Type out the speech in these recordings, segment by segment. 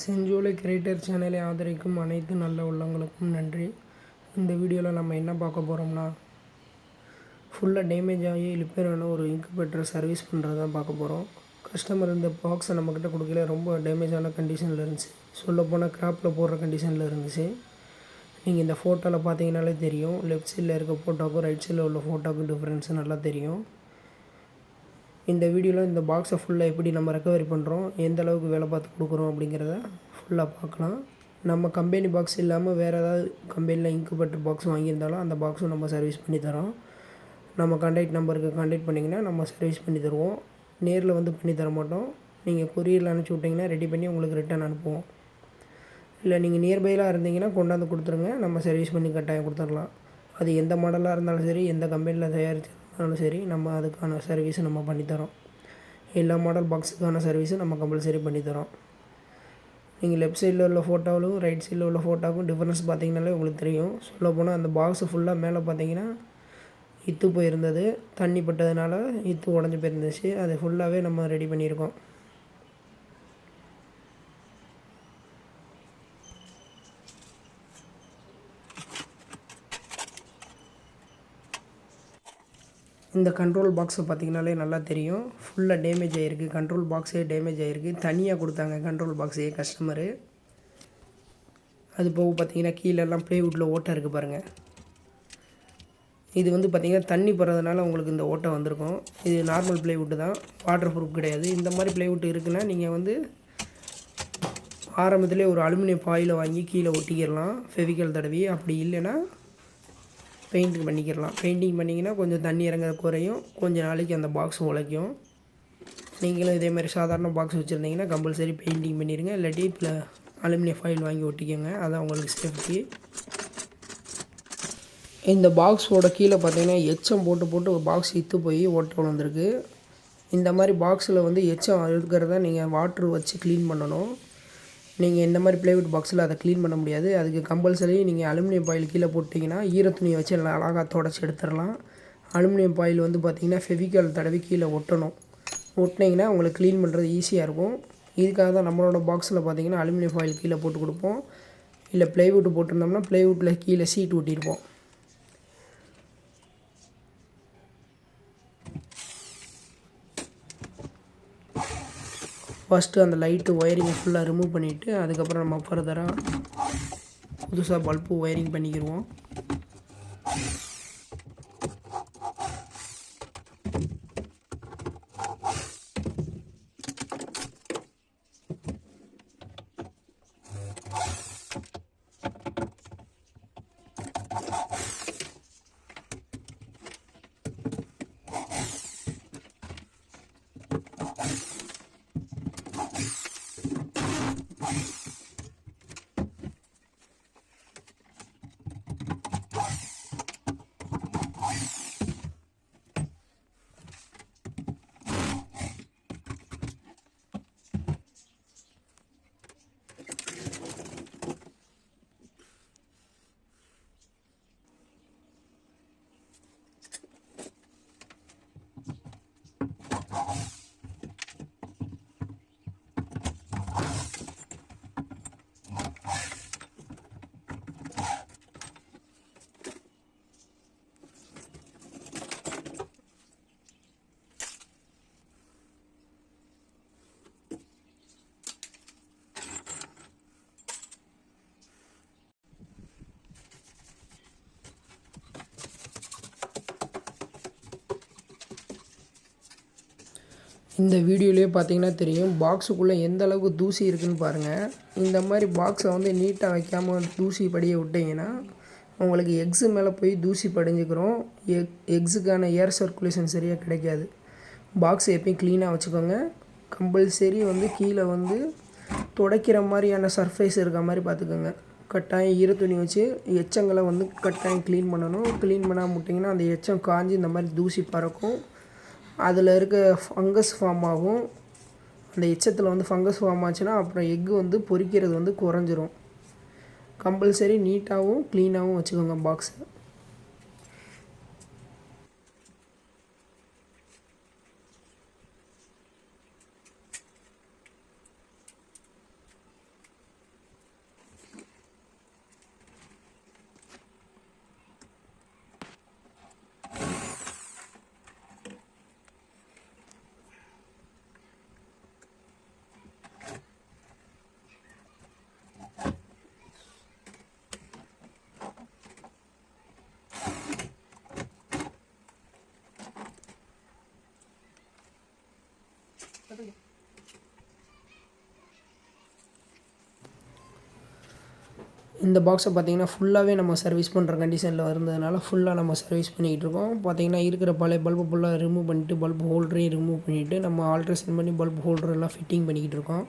Sencholai creator சேனலை ஆதரிக்கும் அனைத்து நல்ல உள்ளங்களுக்கும் நன்றி. இந்த வீடியோவில் நம்ம என்ன பார்க்க போகிறோம்னா, ஃபுல்லாக டேமேஜ் ஆகி ரிப்பேரான ஒரு இன்குபேட்டரை சர்வீஸ் பண்ணுறது தான் பார்க்க போகிறோம். கஸ்டமர் இந்த பாக்ஸை நம்மக்கிட்ட கொடுக்கல, ரொம்ப டேமேஜான கண்டிஷனில் இருந்துச்சு. சொல்லப்போனால் கிராப்பில் போடுற கண்டிஷனில் இருந்துச்சு. நீங்கள் இந்த ஃபோட்டோவில் பார்த்தீங்கனாலே தெரியும், லெஃப்ட் சைடில் இருக்க ஃபோட்டோவுக்கும் ரைட் சைடில் உள்ள ஃபோட்டோவுக்கும் டிஃப்ரென்ஸு நல்லா தெரியும். இந்த வீடியோவில் இந்த பாக்ஸை ஃபுல்லாக எப்படி நம்ம ரெக்கவரி பண்ணுறோம், எந்த அளவுக்கு வேலை பார்த்து கொடுக்குறோம் அப்படிங்கிறத ஃபுல்லாக பார்க்கலாம். நம்ம கம்பெனி பாக்ஸ் இல்லாமல் வேறு ஏதாவது கம்பெனியில் இன்குபேட்டர் பாக்ஸ் வாங்கியிருந்தாலும் அந்த பாக்ஸும் நம்ம சர்வீஸ் பண்ணி தரோம். நம்ம கான்டாக்ட் நம்பருக்கு கான்டாக்ட் பண்ணிங்கன்னா நம்ம சர்வீஸ் பண்ணி தருவோம். நேரில் வந்து பண்ணி தர மாட்டோம். நீங்கள் கொரியரில் அனுப்பிச்சி விட்டிங்கன்னா ரெடி பண்ணி உங்களுக்கு ரிட்டர்ன் அனுப்புவோம். இல்லை நீங்கள் நியர்பைலாம் இருந்தீங்கன்னா கொண்டாந்து கொடுத்துருங்க, நம்ம சர்வீஸ் பண்ணி கட்டாயம் கொடுத்துடலாம். அது எந்த மாடலாக இருந்தாலும் சரி, எந்த கம்பெனியில் தயாரிச்சிருந்தாலும் சரி, நம்ம அதுக்கான சர்வீஸை நம்ம பண்ணித்தரோம். எல்லா மாடல் பாக்ஸுக்கான சர்வீஸும் நம்ம கம்பல்சரி பண்ணித்தரோம். நீங்கள் லெஃப்ட் சைடில் உள்ள ஃபோட்டோவிலும் ரைட் சைடில் உள்ள ஃபோட்டோவுக்கும் டிஃப்ரென்ஸ் பார்த்தீங்கனாலே உங்களுக்கு தெரியும். சொல்லப்போனால் அந்த பாக்ஸு ஃபுல்லாக மேலே பார்த்தீங்கன்னா இத்து போயிருந்தது, தண்ணி பட்டதுனால இத்து உடஞ்சி போயிருந்துச்சு. அது ஃபுல்லாகவே நம்ம ரெடி பண்ணியிருக்கோம். இந்த கண்ட்ரோல் பாக்ஸை பார்த்திங்கனாலே நல்லா தெரியும், ஃபுல்லாக டேமேஜ் ஆகிருக்கு. கண்ட்ரோல் பாக்ஸே டேமேஜ் ஆகிருக்கு. தனியாக கொடுத்தாங்க கண்ட்ரோல் பாக்ஸே கஸ்டமரு. அது போக பார்த்திங்கன்னா கீழெல்லாம் ப்ளைவுட்டில் ஓட்டை இருக்குது பாருங்கள். இது வந்து பார்த்திங்கன்னா தண்ணி போடுறதுனால உங்களுக்கு இந்த ஓட்டை வந்திருக்கும். இது நார்மல் ப்ளைவுட்டு தான், வாட்டர் ப்ரூஃப் கிடையாது. இந்த மாதிரி ப்ளைவுட் இருக்குன்னா நீங்கள் வந்து ஆரம்பத்திலே ஒரு அலுமினியம் ஃபாயிலை வாங்கி கீழே ஒட்டிக்கிடலாம் ஃபெவிக்கல் தடவி. அப்படி இல்லைன்னா பெயிண்ட் பண்ணிக்கிடலாம். பெயிண்டிங் பண்ணிங்கன்னா கொஞ்சம் தண்ணி இறங்குற குறையும், கொஞ்சம் நாளைக்கு அந்த பாக்ஸ் உழைக்கும். நீங்களும் இதே மாதிரி சாதாரண பாக்ஸ் வச்சுருந்தீங்கன்னா கம்பல்சரி பெயிண்டிங் பண்ணிடுங்க. இல்லாட்டி இப்போ அலுமினியம் ஃபாயில் வாங்கி ஒட்டிக்கோங்க, அதான் உங்களுக்கு சேஃப்டி. இந்த பாக்ஸோட கீழே பார்த்தீங்கன்னா எச்சம் போட்டு போட்டு பாக்ஸ் இத்து போய் ஓட்டை விழுந்துருக்கு. இந்த மாதிரி பாக்ஸில் வந்து எச்சம் இருக்கிறத நீங்கள் வாட்ரு வச்சு க்ளீன் பண்ணணும். நீங்கள் இந்த மாதிரி ப்ளைவுட் பாக்ஸில் அதை க்ளீன் பண்ண முடியாது. அதுக்கு கம்பல்சரி நீங்கள் அலுமினியம் பாயில் கீழே போட்டிங்கன்னா ஈரத்துணியை வச்சு நல்லா அழகாக தொடச்சி எடுத்துடலாம். அலுமினியம் பாயில் வந்து பார்த்திங்கன்னா ஃபெவிக்கால் தடவி கீழே ஒட்டணும். ஒட்டினீங்கன்னா உங்களுக்கு க்ளீன் பண்ணுறது ஈஸியாக இருக்கும். இதுக்காக தான் நம்மளோட பாக்ஸில் பார்த்திங்கன்னா அலுமினியம் பாயில் கீழே போட்டு கொடுப்போம். இல்லை ப்ளைவுட் போட்டிருந்தோம்னா ப்ளைவுட்டில் கீழே சீட் ஒட்டியிருப்போம். ஃபஸ்ட்டு அந்த லைட்டு ஒயரிங்கை ஃபுல்லாக ரிமூவ் பண்ணிவிட்டு அதுக்கப்புறம் நம்ம ஃபர்தராக புதுசாக பல்பு ஒயரிங் பண்ணிக்கிடுவோம். இந்த வீடியோலேயே பார்த்தீங்கன்னா தெரியும், பாக்ஸுக்குள்ளே எந்த அளவுக்கு தூசி இருக்குதுன்னு பாருங்கள். இந்த மாதிரி பாக்ஸை வந்து நீட்டாக வைக்காமல் தூசி படிய விட்டிங்கன்னா உங்களுக்கு எக்ஸு மேலே போய் தூசி படிஞ்சுக்கிறோம். எக்ஸுக்கான ஏர் சர்க்குலேஷன் சரியாக கிடைக்காது. பாக்ஸை எப்பயும் க்ளீனாக வச்சுக்கோங்க. கம்பல்சரி வந்து கீழே வந்து துடைக்கிற மாதிரியான சர்ஃபேஸ் இருக்க மாதிரி பார்த்துக்கோங்க. கட்டாயம் ஈரத்துணி வச்சு எச்சங்களை வந்து கட்டாயம் க்ளீன் பண்ணணும். க்ளீன் பண்ணாமல் விட்டிங்கன்னா அந்த எச்சம் காஞ்சி இந்த மாதிரி தூசி பறக்கும். அதில் இருக்க ஃபங்கஸ் ஃபார்ம் ஆகும். அந்த எச்சத்தில் வந்து ஃபங்கஸ் ஃபார்ம் ஆச்சுன்னா அப்புறம் எக்கு வந்து பொரிக்கிறது வந்து குறைஞ்சிரும். கம்பல்சரி நீட்டாகவும் க்ளீனாகவும் வச்சுக்கோங்க பாக்ஸை. இந்த பாக்ஸை பார்த்திங்கன்னா ஃபுல்லாகவே நம்ம சர்வீஸ் பண்ணுற கண்டிஷனில் இருந்ததுனால ஃபுல்லாக நம்ம சர்வீஸ் பண்ணிக்கிட்டு இருக்கோம். பார்த்திங்கன்னா இருக்கிற பழைய பல்பு ஃபுல்லாக ரிமூவ் பண்ணிவிட்டு பல்பு ஹோல்டரையும் ரிமூவ் பண்ணிவிட்டு நம்ம ஆல்ட்ரேஷன் பண்ணி பல்பு ஹோல்டர் எல்லாம் ஃபிட்டிங் பண்ணிக்கிட்டு இருக்கோம்.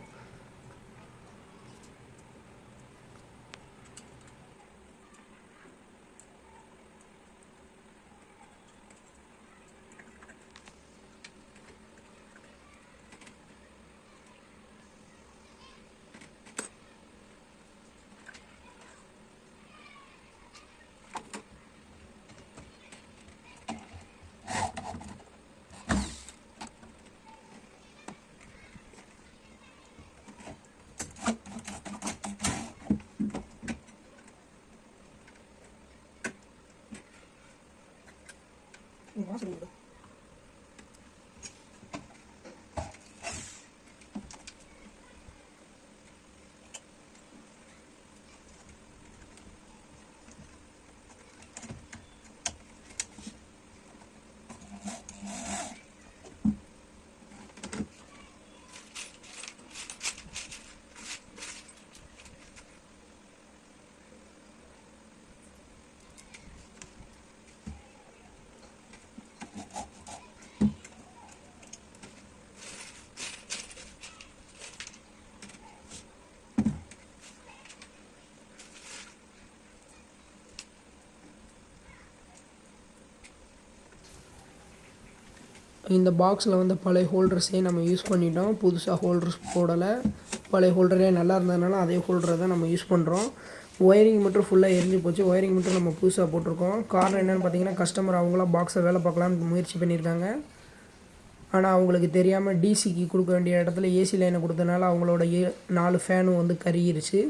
இந்த பாக்ஸில் வந்து பழைய ஹோல்டர்ஸே நம்ம யூஸ் பண்ணிட்டோம். புதுசாக ஹோல்டர்ஸ் போடலை. பழைய ஹோல்டரே நல்லா இருந்ததுனால அதே ஹோல்டரை தான் நம்ம யூஸ் பண்ணுறோம். ஒயரிங் மட்டும் ஃபுல்லாக எரிஞ்சு போச்சு. ஒயரிங் மட்டும் நம்ம புதுசாக போட்டிருக்கோம். காரணம் என்னென்னு பார்த்தீங்கன்னா, கஸ்டமர் அவங்களாம் பாக்ஸை வேலை பார்க்கலான்னு முயற்சி பண்ணியிருக்காங்க. ஆனால் அவங்களுக்கு தெரியாமல் டிசிக்கு கொடுக்க வேண்டிய இடத்துல ஏசி லைனை கொடுத்தனால அவங்களோட 4 ஃபேனும் வந்து கருகிருச்சு.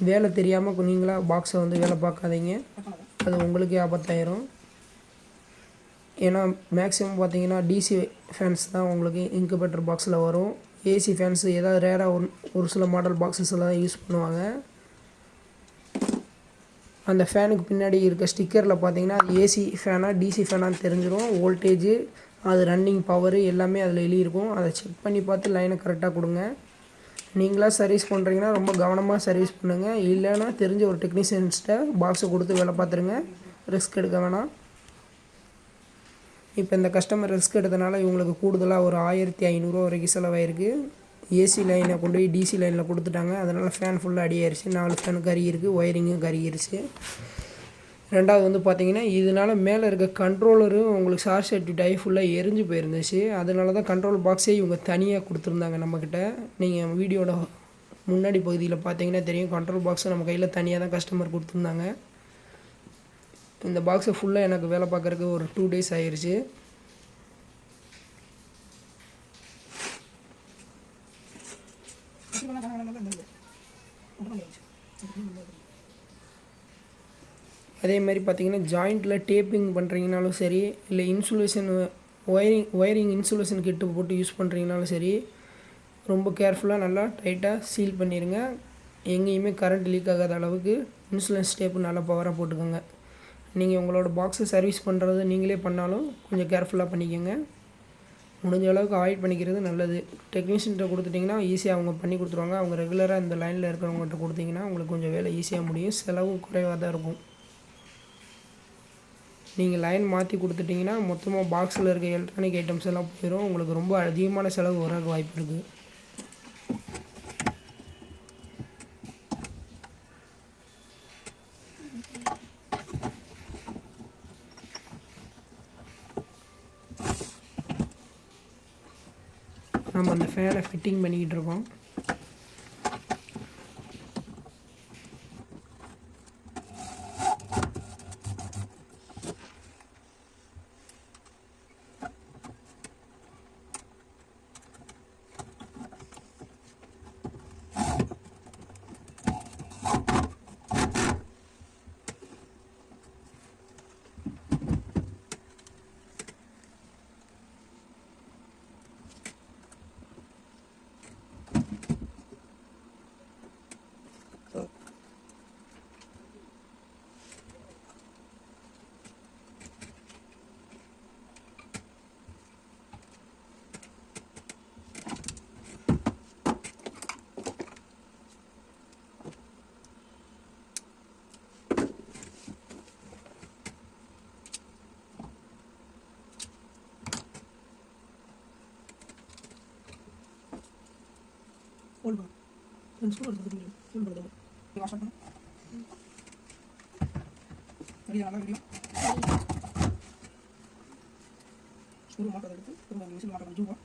வேலை தெரியாமல் நீங்களாக பாக்ஸை வந்து வேலை பார்க்காதீங்க, அது உங்களுக்கே ஆபத்தாயிரும். ஏன்னா மேக்ஸிமம் பார்த்தீங்கன்னா டிசி ஃபேன்ஸ் தான் உங்களுக்கு இன்குபேட்டர் பாக்ஸில் வரும். ஏசி ஃபேன்ஸு ஏதாவது ரேராக ஒரு சில மாடல் பாக்ஸஸில் தான் யூஸ் பண்ணுவாங்க. அந்த ஃபேனுக்கு பின்னாடி இருக்க ஸ்டிக்கரில் பார்த்தீங்கன்னா அது ஏசி ஃபேனாக டிசி ஃபேனான்னு தெரிஞ்சிடும். வோல்டேஜு, அது ரன்னிங் பவரு எல்லாமே அதில் எழுதியிருக்கும். அதை செக் பண்ணி பார்த்து லைனை கரெக்டாக கொடுங்க. நீங்களாக சர்வீஸ் பண்ணுறீங்கன்னா ரொம்ப கவனமாக சர்வீஸ் பண்ணுங்கள். இல்லைன்னா தெரிஞ்ச ஒரு டெக்னீஷியன்ஸ்கிட்ட பாக்ஸை கொடுத்து வேலை பார்த்துருங்க. ரிஸ்க் எடுக்க வேணாம். இப்போ இந்த கஸ்டமர் ரிஸ்க் எடுத்தனால இவங்களுக்கு கூடுதலாக ஒரு 1500 வரைக்கும் செலவாயிருக்கு. ஏசி லைனை கொண்டு போய் டிசி லைனில் கொடுத்துட்டாங்க. அதனால் ஃபேன் ஃபுல்லாக அடியாயிருச்சு. 4 ஃபேன் கருகிருக்கு. ஒயரிங்கும் கருகிருச்சு. ரெண்டாவது வந்து பார்த்திங்கன்னா, இதனால் மேலே இருக்க கண்ட்ரோலரும் உங்களுக்கு ஷார்ட் சர்க்யூட் ஆகி ஃபுல்லாக எரிஞ்சு போயிருந்துச்சு. அதனால தான் கண்ட்ரோல் பாக்ஸே இவங்க தனியாக கொடுத்துருந்தாங்க நம்மக்கிட்ட. நீங்கள் வீடியோட முன்னாடி பகுதியில் பார்த்தீங்கன்னா தெரியும், கண்ட்ரோல் பாக்ஸை நம்ம கையில் தனியாக தான் கஸ்டமர் கொடுத்துருந்தாங்க. இந்த பாக்ஸை ஃபுல்லாக எனக்கு வேலை பார்க்குறதுக்கு ஒரு 2 days ஆயிடுச்சு. அதே மாதிரி பார்த்திங்கன்னா, ஜாயிண்ட்டில் டேப்பிங் பண்ணுறீங்கனாலும் சரி, இல்லை இன்சுலேஷன் ஒயரிங் இன்சுலேஷன் கிட்டு போட்டு யூஸ் பண்ணுறீங்கனாலும் சரி, ரொம்ப கேர்ஃபுல்லாக நல்லா டைட்டாக சீல் பண்ணிடுங்க. எங்கேயுமே கரண்ட் லீக் ஆகாத அளவுக்கு இன்சுலேஷன் டேப்பு நல்லா பவராக போட்டுக்கோங்க. நீங்கள் உங்களோட பாக்ஸை சர்வீஸ் பண்ணுறது நீங்களே பண்ணாலும் கொஞ்சம் கேர்ஃபுல்லாக பண்ணிக்கோங்க. முடிஞ்ச அளவுக்கு அவாய்ட் பண்ணிக்கிறது நல்லது. டெக்னீஷியன்கிட்ட கொடுத்துட்டிங்கன்னா ஈஸியாக அவங்க பண்ணி கொடுத்துருவாங்க. அவங்க ரெகுலராக இந்த லைனில் இருக்கிறவங்ககிட்ட கொடுத்திங்கன்னா உங்களுக்கு கொஞ்சம் வேலை ஈஸியாக முடியும். செலவும் குறைவாக தான் இருக்கும். நீங்கள் லைன் மாற்றி கொடுத்துட்டிங்கன்னா மொத்தமாக பாக்ஸில் இருக்க எலக்ட்ரானிக் ஐட்டம்ஸ் எல்லாம் போயிடும். உங்களுக்கு ரொம்ப அதிகமான செலவு வரக்கு வாய்ப்பு இருக்குது. நம்ம அந்த ஃபேனை ஃபிட்டிங் பண்ணிக்கிட்டு இருக்கோம். ஸ்கூல் எடுத்து ஸ்கூல் போடுறது வாஷ் பண்ணு ரெடியா நல்லா ரெடியா ஸ்கூல் மாட்டை எடுத்து திரும்ப விசில் மாட்டை கொஞ்சம்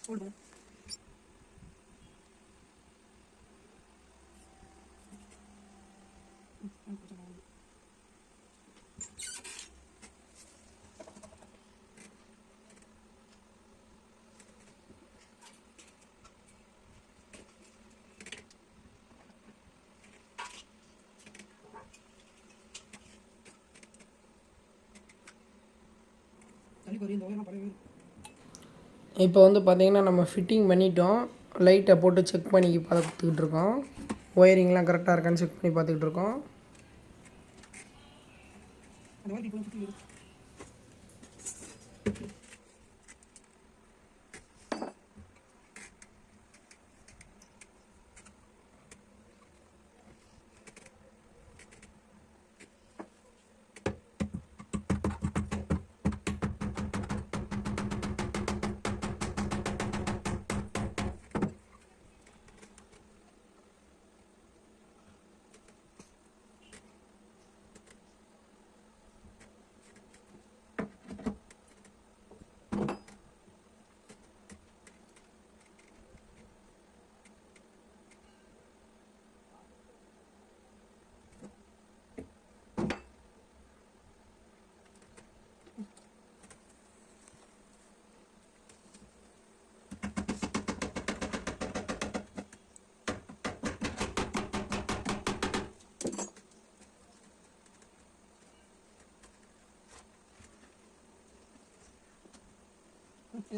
Hold on. இப்போ வந்து பார்த்திங்கன்னா நம்ம ஃபிட்டிங் பண்ணிட்டோம். லைட்டை போட்டு செக் பண்ணி பார்த்துக்கிட்டு இருக்கோம். ஒயரிங்லாம் கரெக்டாக இருக்கான்னு செக் பண்ணி பார்த்துக்கிட்டு இருக்கோம்.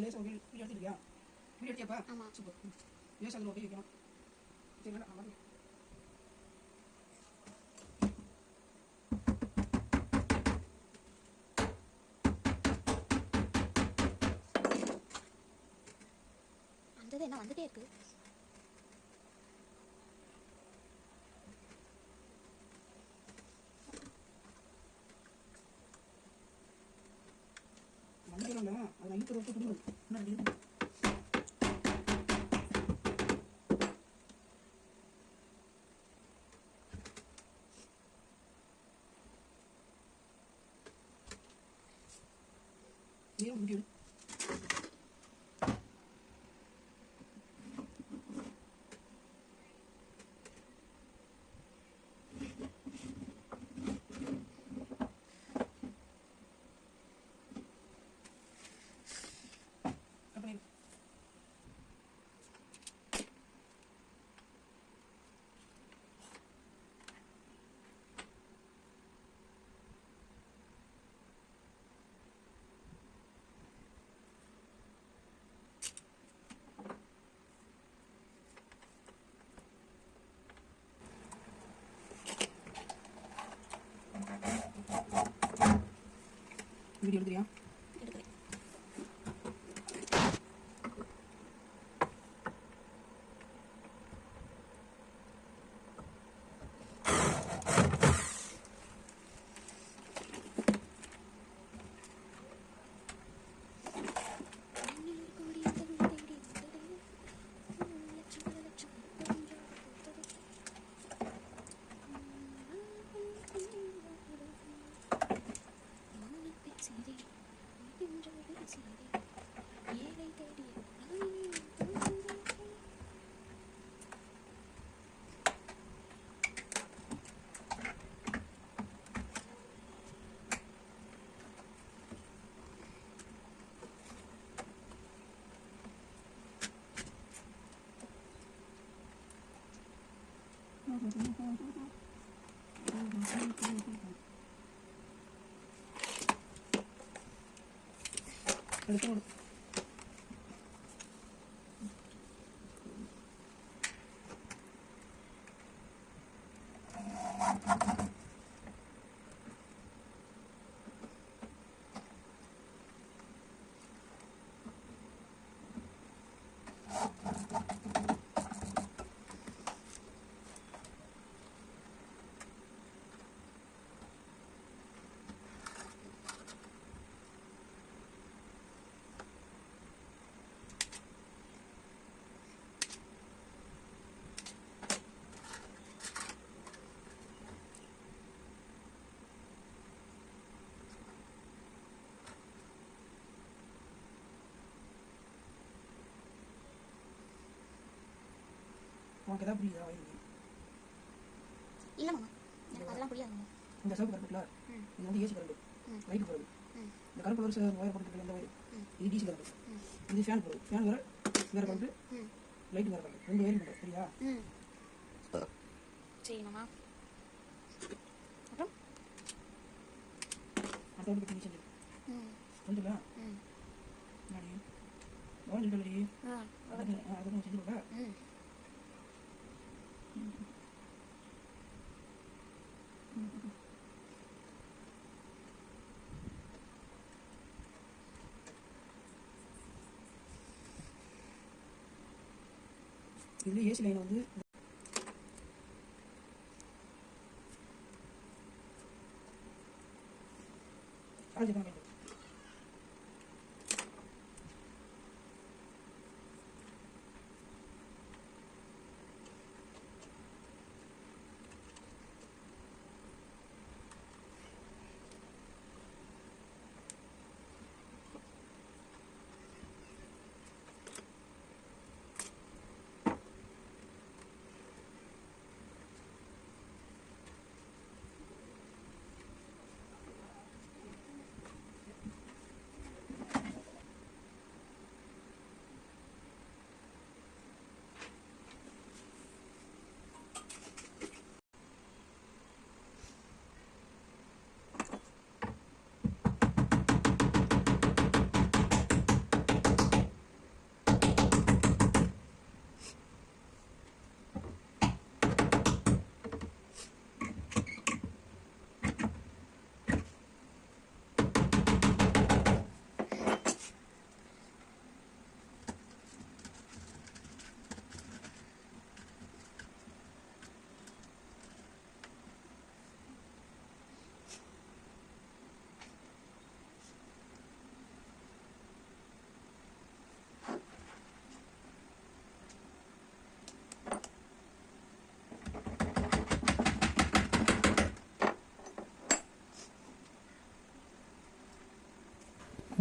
லேசாக ஒரு வீடியோ எடுத்துருக்கியா? வீடியோ எடுத்தியாப்பா? ஆமாம். சூப்பர். லேசாக அதில் ஓகே வைக்கலாம். சரி வேணா ஆமாம். அந்த என்ன வந்துட்டே இருக்கு. வந்துடல அது ஐந்து வருஷம் கொடுக்கும். ஏன் வீடியோ வீடியோ எடுக்கிறியா? எடுக்கிறேன். எடுத்து உனக்கு எதாவது புரியுதா வயிறு? இல்லை மாமா, எனக்கு அதெல்லாம் புரியாது மாமா. இந்த சிவப்பு கருப்புல இது வந்து ஏசி கரண்ட், லைட்டு போகிறது. இந்த கருப்பு கலர் ஒயர் போட்டுருக்கல இந்த ஒயர், இது டிசி கரண்ட். இது ஃபேன் போகிறது. ஃபேன் வேறு வேறு கரண்ட், லைட்டு வேறு கரண்ட். 2 ஒயரிங் பண்ணுறது, சரியா? சரி மாமா. அப்புறம் அடுத்த பற்றி நீ செஞ்சு சொல்லுங்களா? நாடி கவனம் சொல்லிட்டு அதை நான் செஞ்சு கொடுக்க. இதில் ஏசி லைனை வந்து காலேஜ் தான்.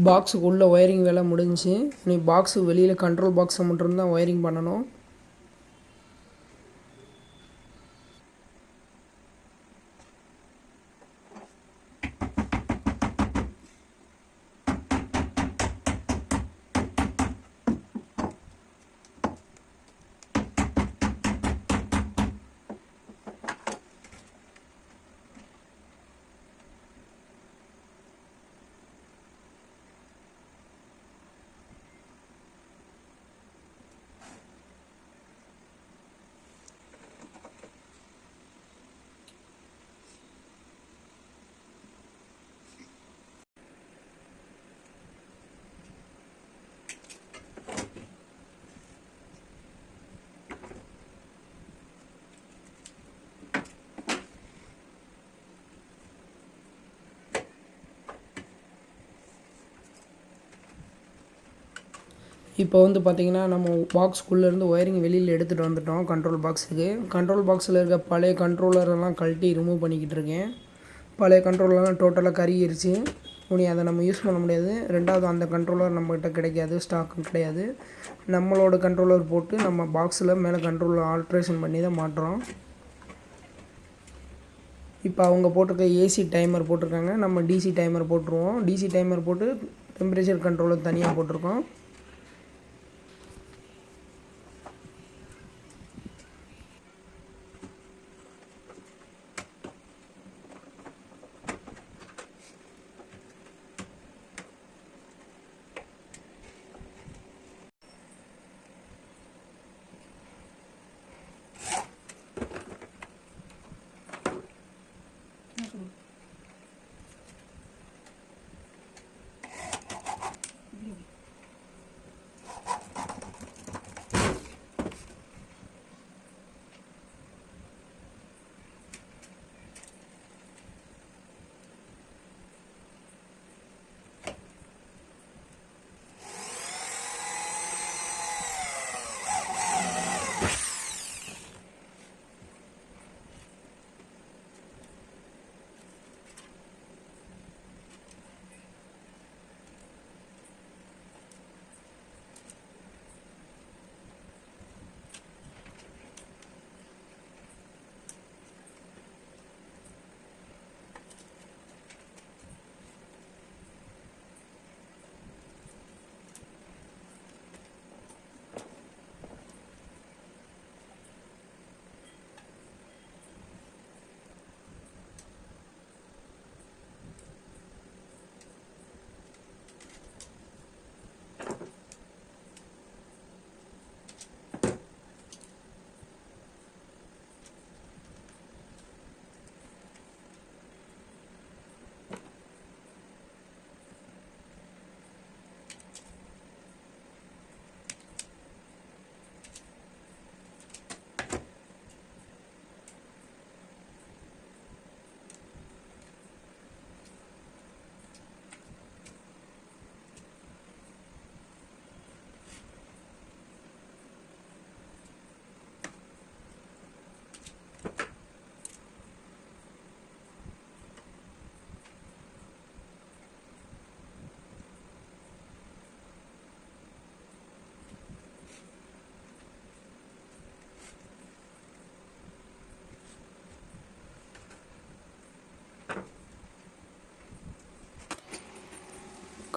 பாக்ஸுக்கு உள்ள ஒயரிங் வேலை முடிஞ்சு. நீ பாக்ஸு வெளியில் கண்ட்ரோல் பாக்ஸை மட்டும்தான் ஒயரிங் பண்ணணும். இப்போ வந்து பார்த்திங்கன்னா நம்ம பாக்ஸ்குள்ளேருந்து ஒயரிங் வெளியில் எடுத்துகிட்டு வந்துட்டோம் கண்ட்ரோல் பாக்ஸுக்கு. கண்ட்ரோல் பாக்ஸில் இருக்க பழைய கண்ட்ரோலரெல்லாம் கழட்டி ரிமூவ் பண்ணிக்கிட்டு இருக்கேன். பழைய கண்ட்ரோலர்லாம் டோட்டலாக கருகிருச்சு. இனி அதை நம்ம யூஸ் பண்ண முடியாது. ரெண்டாவது அந்த கண்ட்ரோலர் நம்மகிட்ட கிடைக்காது, ஸ்டாக்கும் கிடையாது. நம்மளோட கண்ட்ரோலர் போட்டு நம்ம பாக்ஸில் மேலே கண்ட்ரோலர் ஆல்ட்ரேஷன் பண்ணி தான் மாட்டுறோம். இப்போ அவங்க போட்டிருக்க ஏசி டைமர் போட்டிருக்காங்க, நம்ம டிசி டைமர் போட்டுருவோம். டிசி டைமர் போட்டு டெம்பரேச்சர் கண்ட்ரோலர் தனியாக போட்டிருக்கோம்.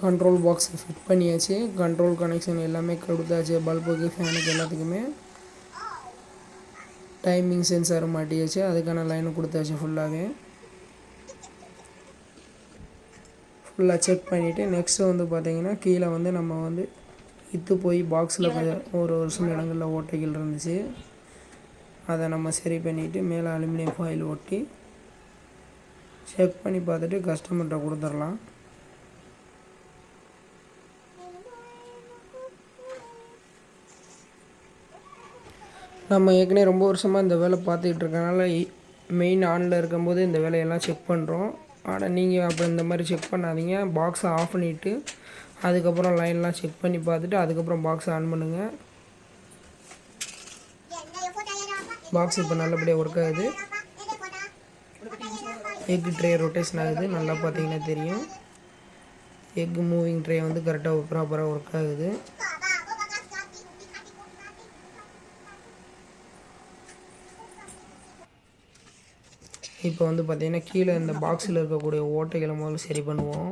கண்ட்ரோல் பாக்ஸை ஃபிட் பண்ணியாச்சு. கண்ட்ரோல் கனெக்ஷன் எல்லாமே கொடுத்தாச்சு. பல்புக்கு, ஃபேனுக்கு எல்லாத்துக்குமே டைமிங் சென்சார் மாட்டியாச்சு. அதுக்கான லைனும் கொடுத்தாச்சு. ஃபுல்லாக செக் பண்ணிவிட்டு நெக்ஸ்ட்டு வந்து பார்த்திங்கன்னா கீழே வந்து நம்ம வந்து இத்து போய் பாக்ஸில் ஒரு சில இடங்களில் ஓட்டைகள் இருந்துச்சு. அதை நம்ம சரி பண்ணிவிட்டு மேலே அலுமினியம் ஃபாயில் ஒட்டி செக் பண்ணி பார்த்துட்டு கஸ்டமர்கிட்ட கொடுத்துடலாம். நம்ம ஏற்கனவே ரொம்ப வருஷமாக இந்த வேலை பார்த்துக்கிட்டு இருக்கனால மெயின் ஆனில் இருக்கும்போது இந்த வேலையெல்லாம் செக் பண்ணுறோம். ஆனால் நீங்கள் அப்போ இந்த மாதிரி செக் பண்ணாதீங்க. பாக்ஸை ஆஃப் பண்ணிவிட்டு அதுக்கப்புறம் லைன்லாம் செக் பண்ணி பார்த்துட்டு அதுக்கப்புறம் பாக்ஸை ஆன் பண்ணுங்கள். பாக்ஸ் இப்போ நல்லபடியாக ஒர்க் ஆகுது. எக் ட்ரே ரொட்டேஷன் ஆகுது. நல்லா பார்த்தீங்கன்னா தெரியும். எக் மூவிங் ட்ரே வந்து கரெக்டாக ப்ராப்பராக ஒர்க் ஆகுது. இப்போ வந்து பார்த்திங்கன்னா கீழே இந்த பாக்ஸில் இருக்கக்கூடிய ஓட்டைகளை முதல்ல சரி பண்ணுவோம்.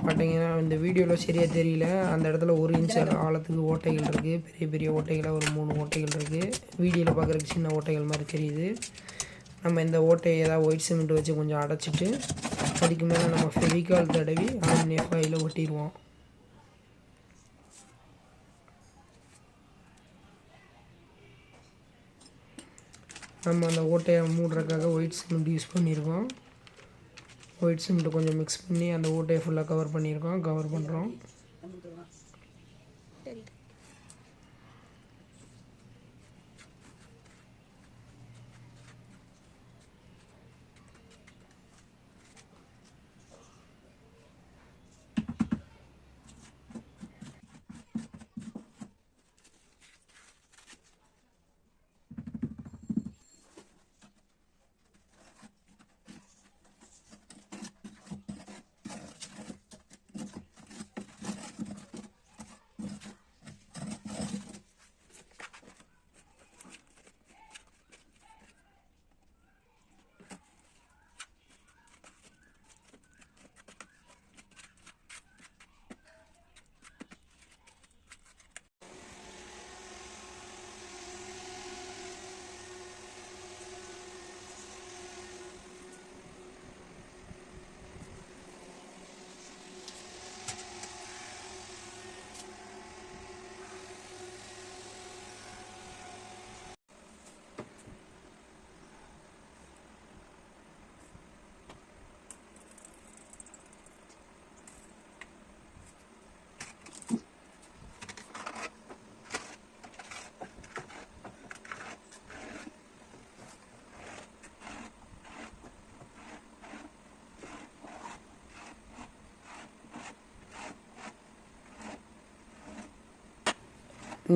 பார்த்தீங்கன்னா இந்த வீடியோவில் சரியாக தெரியல. அந்த இடத்துல 1 இன்ச் ஆழத்துக்கு ஓட்டைகள் இருக்குது. பெரிய பெரிய ஓட்டைகளாக ஒரு 3 ஓட்டைகள் இருக்குது. வீடியோவில் பார்க்குறதுக்கு சின்ன ஓட்டைகள் மாதிரி தெரியுது. நம்ம இந்த ஓட்டையை ஏதாவது ஒயிட் சிமெண்ட் வச்சு கொஞ்சம் அடைச்சிட்டு அதுக்கு மேலே நம்ம ஃபெவிகால் தடவி அலுமினியம் ஃபாயிலை ஒட்டிடுவோம். நம்ம அந்த ஓட்டையை மூடுறதுக்காக ஒயிட் சிமெண்ட் யூஸ் பண்ணியிருக்கோம். ஒயிட் சிமெண்ட்டை கொஞ்சம் மிக்ஸ் பண்ணி அந்த ஓட்டையை ஃபுல்லாக கவர் பண்ணுறோம்.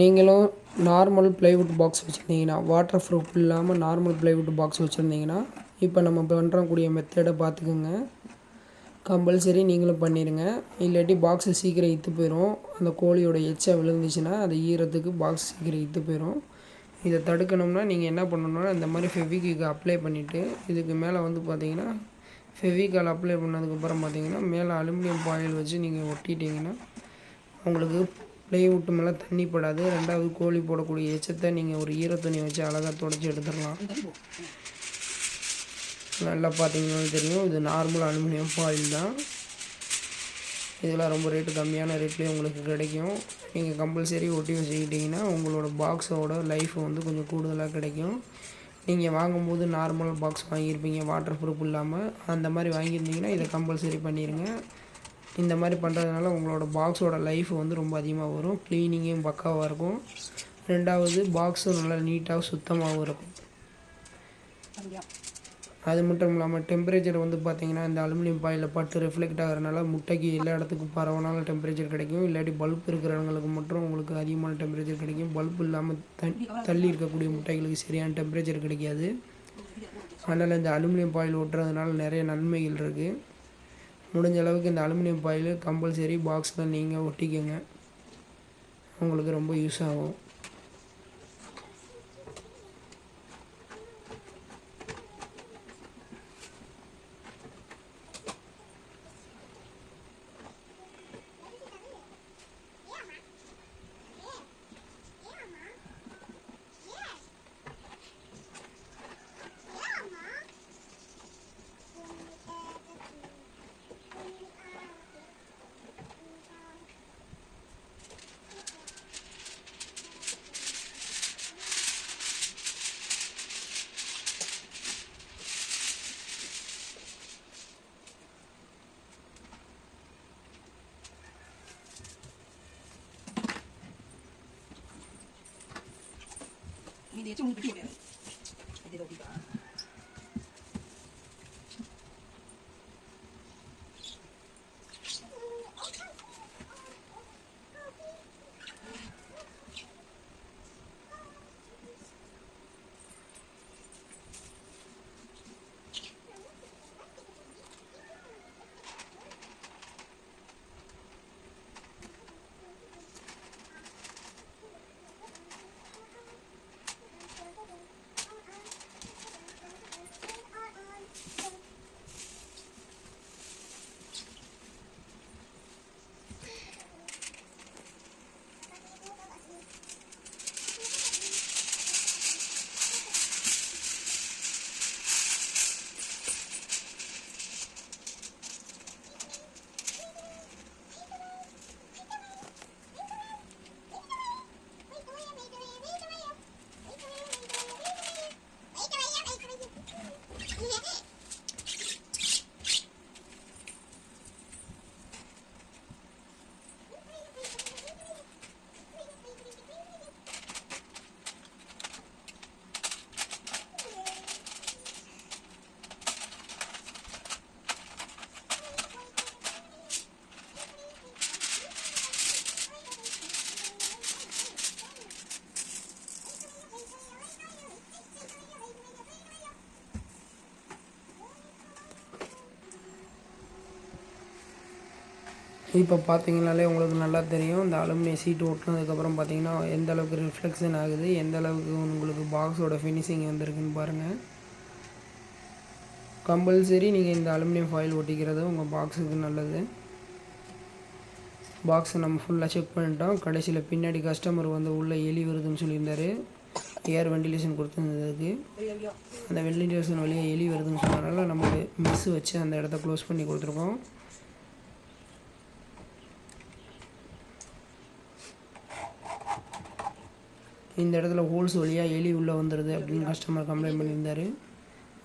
நீங்களும் நார்மல் ப்ளைவுட் பாக்ஸ் வச்சுருந்தீங்கன்னா, வாட்டர் ப்ரூஃப் இல்லாமல் நார்மல் ப்ளைவுட் பாக்ஸ் வச்சுருந்தீங்கன்னா, இப்போ நம்ம பண்ணுறக்கூடிய மெத்தடை பார்த்துக்குங்க. கம்பல்சரி நீங்களும் பண்ணிடுங்க. இல்லாட்டி பாக்ஸு சீக்கிரம் இத்து போயிடும். அந்த கோழியோட எச்சை விழுந்துச்சுன்னா அது ஈரத்துக்கு பாக்ஸ் சீக்கிரம் இத்து போயிடும். இதை தடுக்கணும்னா நீங்கள் என்ன பண்ணணும்னா, இந்த மாதிரி ஃபெவிக்விக் அப்ளை பண்ணிவிட்டு இதுக்கு மேலே வந்து பார்த்தீங்கன்னா, ஃபெவிகால் அப்ளை பண்ணதுக்கப்புறம் பார்த்தீங்கன்னா, மேலே அலுமினியம் ஃபாயில் வச்சு நீங்கள் ஒட்டிட்டிங்கன்னா உங்களுக்கு ப்ளைவுட் மேலே தண்ணி படாது. ரெண்டாவது கோழி போடக்கூடிய எச்சத்தை நீங்கள் ஒரு ஈரத்துணி வச்சு அழகாக துடைச்சி எடுத்துடலாம். நல்லா பார்த்தீங்கன்னா தெரியும், இது நார்மல் அலுமினியம் ஃபாயில் தான். இதெல்லாம் ரொம்ப ரேட்டு கம்மியான ரேட்லேயே உங்களுக்கு கிடைக்கும். நீங்கள் கம்பல்சரி ஒட்டி வச்சுக்கிட்டிங்கன்னா உங்களோட பாக்ஸோட லைஃப் வந்து கொஞ்சம் கூடுதலாக கிடைக்கும். நீங்கள் வாங்கும்போது நார்மல் பாக்ஸ் வாங்கியிருப்பீங்க வாட்டர் ப்ரூஃப் இல்லாமல், அந்த மாதிரி வாங்கியிருந்தீங்கன்னா இதை கம்பல்சரி பண்ணிடுங்க. இந்த மாதிரி பண்ணுறதுனால உங்களோட பாக்ஸோட லைஃப் வந்து ரொம்ப அதிகமாக வரும். க்ளீனிங்கும் பக்காவாக இருக்கும். ரெண்டாவது பாக்ஸும் நல்லா நீட்டாக சுத்தமாகவும் இருக்கும். அது மட்டும் இல்லாமல் டெம்பரேச்சர் வந்து பார்த்திங்கன்னா இந்த அலுமினியம் பாயில் பட்டு ரிஃப்ளெக்ட் ஆகிறனால முட்டைக்கு எல்லா இடத்துக்கும் பரவனாலும் டெம்பரேச்சர் கிடைக்கும். இல்லாட்டி பல்ப் இருக்கிற இடங்களுக்கு மட்டும் உங்களுக்கு அதிகமான டெம்பரேச்சர் கிடைக்கும். பல்ப் இல்லாமல் தள்ளி இருக்கக்கூடிய முட்டைகளுக்கு சரியான டெம்பரேச்சர் கிடைக்காது. அதனால் இந்த அலுமினியம் பாயில் ஒட்டுறதுனால நிறைய நன்மைகள் இருக்குது. முடிஞ்ச அளவுக்கு இந்த அலுமினியம் பாயில் கம்பல்சரி பாக்ஸில் நீங்கள் ஒட்டிக்கோங்க. உங்களுக்கு ரொம்ப யூஸ் ஆகும்.你得种这边，这都地方。இப்போ பார்த்தீங்கனாலே உங்களுக்கு நல்லா தெரியும். இந்த அலுமினியம் சீட்டு ஒட்டினதுக்கப்புறம் பார்த்தீங்கன்னா எந்த அளவுக்கு ரிஃப்ளெக்ஷன் ஆகுது, எந்த அளவுக்கு உங்களுக்கு பாக்ஸோட ஃபினிஷிங் வந்திருக்குன்னு பாருங்கள். கம்பல்சரி நீங்கள் இந்த அலுமினியம் ஃபாயில் ஒட்டிக்கிறது உங்கள் பாக்ஸுக்கு நல்லது. பாக்ஸை நம்ம ஃபுல்லாக செக் பண்ணிட்டோம். கடைசியில் பின்னாடி கஸ்டமர் வந்து உள்ளே எலி வருதுன்னு சொல்லியிருந்தார். ஏர் வெண்டிலேஷன் கொடுத்துருந்ததுக்கு அந்த வெண்டிலேஷன் வழியாக எலி வருதுன்னு சொன்னதுனால நம்ம மிஸ் வச்சு அந்த இடத்த க்ளோஸ் பண்ணி கொடுத்துருக்கோம். இந்த இடத்துல ஹோல்ஸ் வழியாக எலி உள்ளே வந்துடுது அப்படின்னு கஸ்டமர் கம்ப்ளைண்ட் பண்ணியிருந்தார்.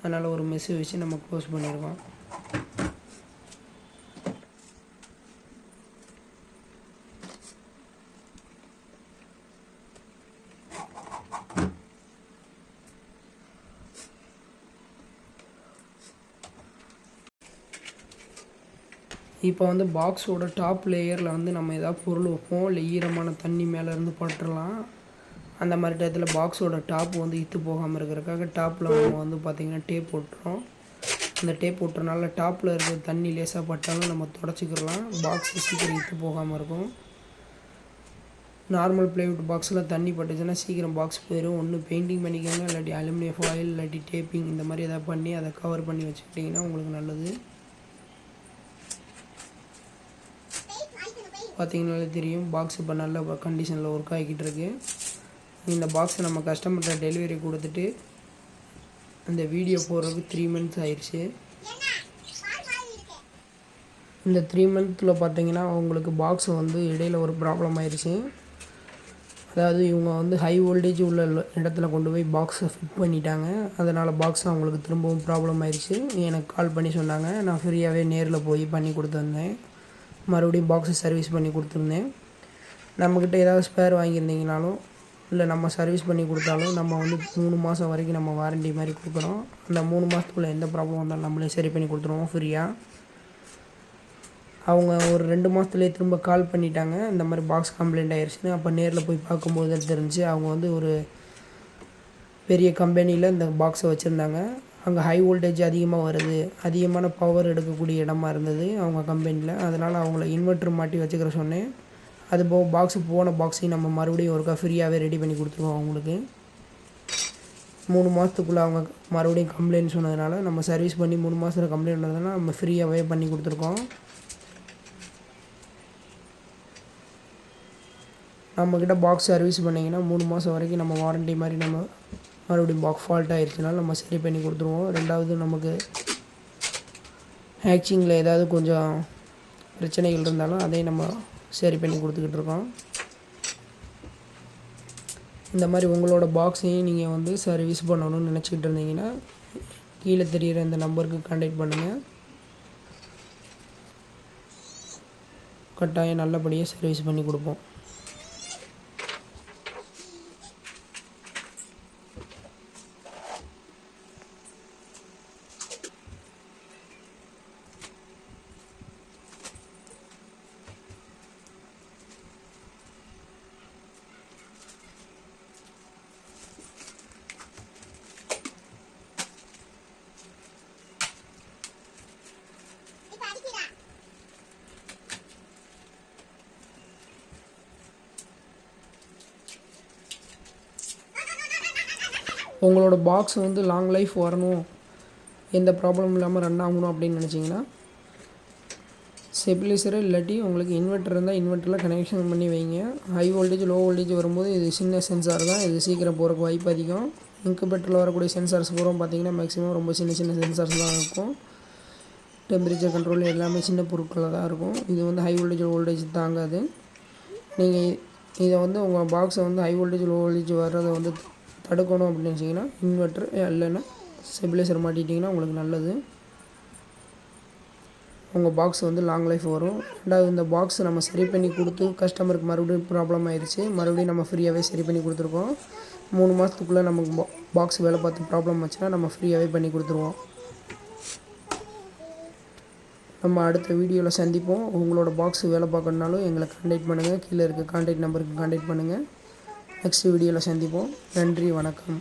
அதனால் ஒரு மெஸ்ஸு வச்சு நம்ம க்ளோஸ் பண்ணியிருக்கோம். இப்போ வந்து பாக்ஸோட டாப் லேயரில் வந்து நம்ம எதாவது பொருள் வைப்போம், இல்லை ஈரமான தண்ணி மேலேருந்து பட்டுறலாம். அந்த மாதிரி டயத்தில் பாக்ஸோட டாப் வந்து இத்து போகாமல் இருக்கிறதுக்காக டாப்பில் நம்ம வந்து பார்த்திங்கன்னா டேப் போட்டுறோம். அந்த டேப் போட்டுறனால டாப்பில் இருக்கிற தண்ணி லேசாக பட்டாலும் நம்ம தொடச்சிக்கிடலாம். பாக்ஸ் சீக்கிரம் இத்து போகாமல் இருக்கும். நார்மல் ப்ளைவுட் பாக்ஸில் தண்ணி பட்டுச்சுன்னா சீக்கிரம் பாக்ஸ் போயிடும். ஒன்று பெயிண்டிங் பண்ணிக்கோங்க, இல்லாட்டி அலுமினியம் ஃபாயில், இல்லாட்டி டேப்பிங் இந்த மாதிரி எதாவது பண்ணி அதை கவர் பண்ணி வச்சுக்கிட்டிங்கன்னா உங்களுக்கு நல்லது. பார்த்தீங்கனாலே தெரியும் பாக்ஸ் இப்போ நல்ல கண்டிஷனில் ஒர்க் ஆகிக்கிட்டு இருக்கு. இந்த பாக்ஸை நம்ம கஸ்டமர்கிட்ட டெலிவரி கொடுத்துட்டு அந்த வீடியோ போடுறதுக்கு 3 மந்த்ஸ் ஆயிடுச்சு. இந்த 3 மந்த்தில் பார்த்தீங்கன்னா அவங்களுக்கு பாக்ஸ் வந்து இடையில் ஒரு ப்ராப்ளம் ஆயிடுச்சு. அதாவது இவங்க வந்து ஹை வோல்டேஜ் உள்ள இடத்துல கொண்டு போய் பாக்ஸை ஃபிட் பண்ணிட்டாங்க. அதனால் பாக்ஸ் அவங்களுக்கு திரும்பவும் ப்ராப்ளம் ஆயிடுச்சு. எனக்கு கால் பண்ணி சொன்னாங்க. நான் ஃப்ரீயாகவே நேரில் போய் பண்ணி கொடுத்துருந்தேன். மறுபடியும் பாக்ஸை சர்வீஸ் பண்ணி கொடுத்துருந்தேன். நம்மக்கிட்ட ஏதாவது ஸ்பேர் வாங்கியிருந்தீங்கனாலும் இல்லை நம்ம சர்வீஸ் பண்ணி கொடுத்தாலும் நம்ம வந்து 3 மாதம் வரைக்கும் நம்ம வாரண்டி மாதிரி கொடுக்குறோம். அந்த 3 மாதத்துக்குள்ளே எந்த ப்ராப்ளம் வந்தாலும் நம்மளே சரி பண்ணி கொடுத்துருவோம் ஃப்ரீயாக. அவங்க ஒரு 2 மாதத்துலேயே திரும்ப கால் பண்ணிட்டாங்க, இந்த மாதிரி பாக்ஸ் கம்ப்ளைண்ட் ஆயிடுச்சுன்னு. அப்போ நேரில் போய் பார்க்கும்போது தெரிஞ்சு அவங்க வந்து ஒரு பெரிய கம்பெனியில் இந்த பாக்ஸை வச்சுருந்தாங்க. அங்கே ஹை வோல்டேஜ் அதிகமாக வருது, அதிகமான பவர் எடுக்கக்கூடிய இடமா இருந்தது அவங்க கம்பெனியில். அதனால் அவங்கள இன்வெர்ட்ரு மாட்டி வச்சுக்கிற சொன்னேன். அது போக பாக்ஸு போன பாக்ஸையும் நம்ம மறுபடியும் ஒருக்கா ஃப்ரீயாகவே ரெடி பண்ணி கொடுத்துருவோம் அவங்களுக்கு. 3 மாதத்துக்குள்ளே அவங்க மறுபடியும் கம்ப்ளைண்ட் சொன்னதுனால நம்ம சர்வீஸ் பண்ணி 3 மாதத்தில் கம்ப்ளைண்ட் வந்ததுனால நம்ம ஃப்ரீயாகவே பண்ணி கொடுத்துருக்கோம். நம்மக்கிட்ட பாக்ஸ் சர்வீஸ் பண்ணிங்கன்னா 3 மாதம் வரைக்கும் நம்ம வாரண்டி மாதிரி நம்ம மறுபடியும் பாக்ஸ் ஃபால்ட் ஆகிடுச்சுனால நம்ம சரி பண்ணி கொடுத்துருவோம். ரெண்டாவது நமக்கு ஹேக்சிங்கில் ஏதாவது கொஞ்சம் பிரச்சனைகள் இருந்தாலும் அதையும் நம்ம சரி பண்ணி கொடுத்துக்கிட்டு இருக்கோம். இந்த மாதிரி உங்களோட பாக்ஸையும் நீங்கள் வந்து சர்வீஸ் பண்ணணும்னு நினச்சிக்கிட்டு இருந்தீங்கன்னா கீழே தெரிகிற இந்த நம்பருக்கு கான்டாக்ட் பண்ணுங்கள். கட்டாயம் நல்லபடியாக சர்வீஸ் பண்ணி கொடுப்போம். உங்களோட பாக்ஸ் வந்து லாங் லைஃப் வரணும், எந்த ப்ராப்ளம் இல்லாமல் ரன் ஆகணும் அப்படின்னு நினச்சிங்கன்னா ஸ்டெபிலைசரை இல்லாட்டி உங்களுக்கு இன்வெர்ட்டர் இருந்தால் இன்வெர்ட்டரில் கனெக்ஷன் பண்ணி வைங்க. ஹை வோல்டேஜ் லோ வோல்டேஜ் வரும்போது இது சின்ன சென்சார் தான், இது சீக்கிரம் போகிறக்கு வாய்ப்பு அதிகம். இன்குபேட்டரில் வரக்கூடிய சென்சார்ஸ் பூரா பார்த்திங்கன்னா மேக்ஸிமம் ரொம்ப சின்ன சின்ன சென்சார்ஸ் தான் இருக்கும். டெம்பரேச்சர் கண்ட்ரோல் எல்லாமே சின்ன பொருட்களில் தான் இருக்கும். இது வந்து ஹை வோல்டேஜ் தாங்காது. நீங்கள் இதை வந்து உங்கள் பாக்ஸை வந்து ஹை வோல்டேஜ் லோ வோல்டேஜ் வர்றதை வந்து தடுக்கணும் அப்படின்னு வச்சிங்கன்னா இன்வெர்ட்டர் இல்லைன்னா ஸ்டெபிலைசர் மாட்டிட்டிங்கன்னா உங்களுக்கு நல்லது. உங்கள் பாக்ஸ் வந்து லாங் லைஃப் வரும். ரெண்டாவது இந்த பாக்ஸ் நம்ம சரி பண்ணி கொடுத்து கஸ்டமருக்கு மறுபடியும் ப்ராப்ளம் ஆயிடுச்சு, மறுபடியும் நம்ம ஃப்ரீயாகவே சரி பண்ணி கொடுத்துருக்கோம். 3 மாதத்துக்குள்ளே நமக்கு பாக்ஸ் வேலை பார்த்து ப்ராப்ளம் ஆச்சுன்னா நம்ம ஃப்ரீயாகவே பண்ணி கொடுத்துருவோம். நம்ம அடுத்த வீடியோவில் சந்திப்போம். உங்களோட பாக்ஸ் வேலை பார்க்கணுனாலும் எங்களை கான்டாக்ட் பண்ணுங்கள். கீழே இருக்க கான்டாக்ட் நம்பருக்கு கான்டாக்ட் பண்ணுங்கள். நெக்ஸ்ட் வீடியோவில் சந்திப்போம். நன்றி, வணக்கம்.